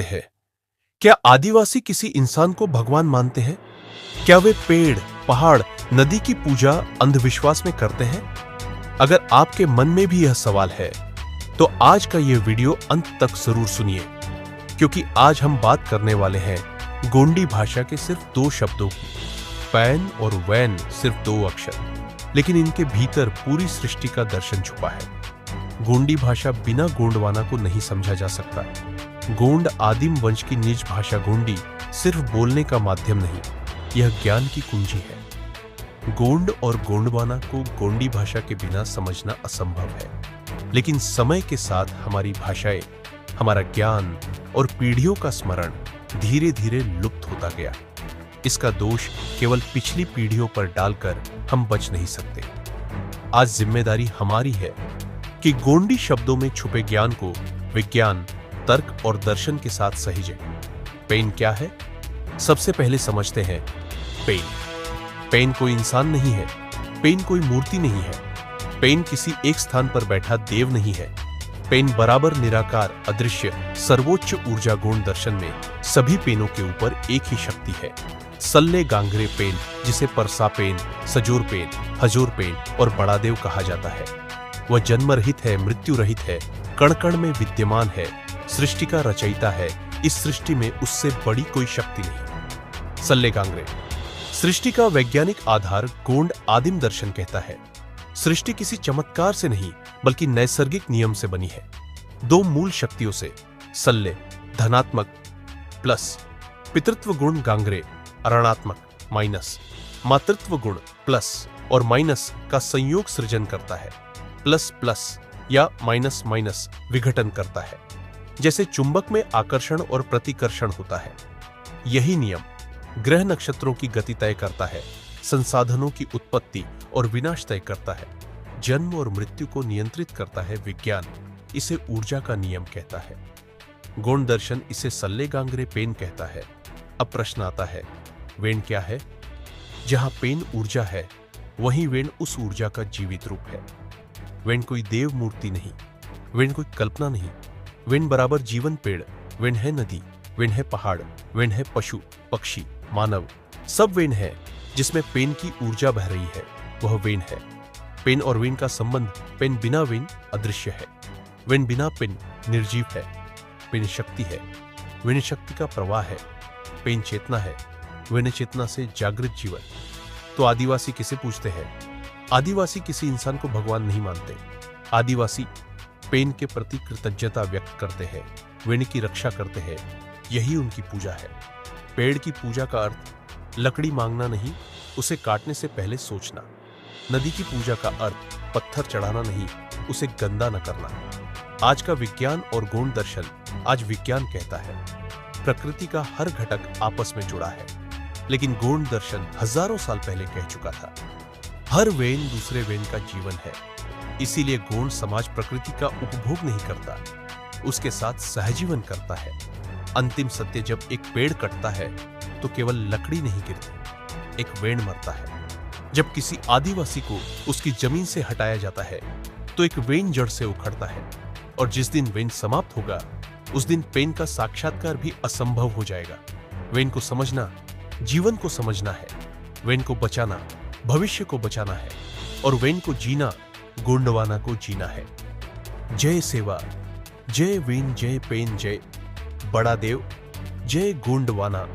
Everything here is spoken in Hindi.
करते हैं? क्या आदिवासी किसी इंसान को भगवान मानते हैं? क्या वे पेड़, पहाड़, नदी की पूजा अंधविश्वास में करते हैं? अगर आपके मन में भी यह सवाल है, तो आज का यह वीडियो अंत तक जरूर सुनिए, क्योंकि आज हम बात करने वाले हैं गोंडी भाषा के सिर्फ 2 शब्दों की। पैन और वैन सिर्फ 2 अक्षर, लेकिन इनके भीतर पूरी सृष्टि का दर्शन छुपा है। गोंडी भाषा बिना गोंडवाना को नहीं समझा जा सकता। गोंड आदिम वंश की निज भाषा गोंडी सिर्फ बोलने का माध्यम नहीं, यह ज्ञान की कुंजी है। गोंड और गोंडवाना को गोंडी भाषा के बिना समझना असंभव है, लेकिन समय के साथ हमारी भाषाएं, हमारा ज्ञान और पीढ़ियों का स्मरण धीरे धीरे लुप्त होता गया। इसका दोष केवल पिछली पीढ़ियों पर डालकर हम बच नहीं सकते। आज जिम्मेदारी हमारी है कि गोंडी शब्दों में छुपे ज्ञान को विज्ञान, तर्क और दर्शन के साथ सहेजें। पेन क्या है? सबसे पहले समझते हैं पेन। पेन कोई इंसान नहीं है, पेन कोई मूर्ति नहीं है, पेन किसी एक स्थान पर बैठा देव नहीं है। पेन बराबर निराकार, अदृश्य, सर्वोच्च ऊर्जा गुण दर्शन में सभी पेनों के ऊपर एक ही शक्ति है। सल्ले गांगरे पेन, जिसे परसा पेन, सजोर पेन, हजोर पेन और बड़ा देव कहा जाता है। वह जन्म रहित है, मृत्यु रहित है, कण कण में विद्यमान है, सृष्टि का रचयिता है। इस सृष्टि में उससे बड़ी कोई शक्ति नहीं। सल्ले गांगरे। सृष्टि का वैज्ञानिक आधार गोंड आदिम दर्शन कहता है। सृष्टि किसी चमत्कार से नहीं, बल्कि नैसर्गिक नियम से बनी है। 2 मूल शक्तियों से, सल्ले धनात्मक प्लस, पितृत्व गुण गांगरे ऋणात्मक माइनस, मातृत्व गुण प्लस और माइनस का संयोग सृजन करता है। प्लस प्लस या माइनस माइनस विघटन करता है। जैसे चुंबक में आकर्षण और प्रतिकर्षण होता है, यही नियम ग्रह नक्षत्रों की गति तय करता है, संसाधनों की उत्पत्ति और विनाश तय करता है, जन्म और मृत्यु को नियंत्रित करता है विज्ञान। इसे ऊर्जा का नियम कहता है। गोंड दर्शन इसे सल्ले गांगरे पेन कहता है। अब प्रश्न आता है, वेन क्या है? जहां पेन ऊर्जा है, वहीं वेन उस ऊर्जा का जीवित रूप है। वेन कोई देव मूर्ति नहीं, वेन कोई कल्पना नहीं। वेन बराबर जीवन पेड़, वेन है नदी, वेन है पहाड़, वेन है पशु, पक्षी, मानव, सब वेन है। जिसमें पेन की ऊर्जा बह रही है, वह वेन है। पेन और वेन का संबंध, पेन बिना वेन अदृश्य है, वेन बिना पेन निर्जीव है। पेन शक्ति है, वेन शक्ति का प्रवाह है। पेन चेतना है, वेन चेतना से जागृत जीवन। तो आदिवासी किसे पूजते हैं? आदिवासी किसी इंसान को भगवान नहीं मानते। आदिवासी पेन के प्रति कृतज्ञता व्यक्त करते हैं, वेन की रक्षा करते हैं, यही उनकी पूजा है। पेड़ की पूजा का अर्थ लकड़ी मांगना नहीं, उसे काटने से पहले सोचना। नदी की पूजा का अर्थ पत्थर चढ़ाना नहीं, उसे गंदा न करना। आज का विज्ञान और गोंड दर्शन, आज विज्ञान कहता है प्रकृति का हर घटक आपस में जुड़ा है, लेकिन गोंड दर्शन हजारों साल पहले कह चुका था, हर वेन दूसरे वेन का जीवन है। इसीलिए गोंड समाज प्रकृति का उपभोग नहीं करता, उसके साथ सहजीवन करता है। अंतिम सत्य, जब एक पेड़ कटता है तो केवल लकड़ी नहीं गिरती, एक वेन मरता है। जब किसी आदिवासी को उसकी जमीन से हटाया जाता है तो एक वेन जड़ से उखड़ता है, और जिस दिन वेन समाप्त होगा, उस दिन पेन का साक्षात्कार भी असंभव हो जाएगा। वेन को समझना जीवन को समझना है, वेन को बचाना भविष्य को बचाना है, और वेन को जीना गोंडवाना को जीना है। जय सेवा, जय वेन, जय पेन, जय बड़ा देव, जय गोंडवाना।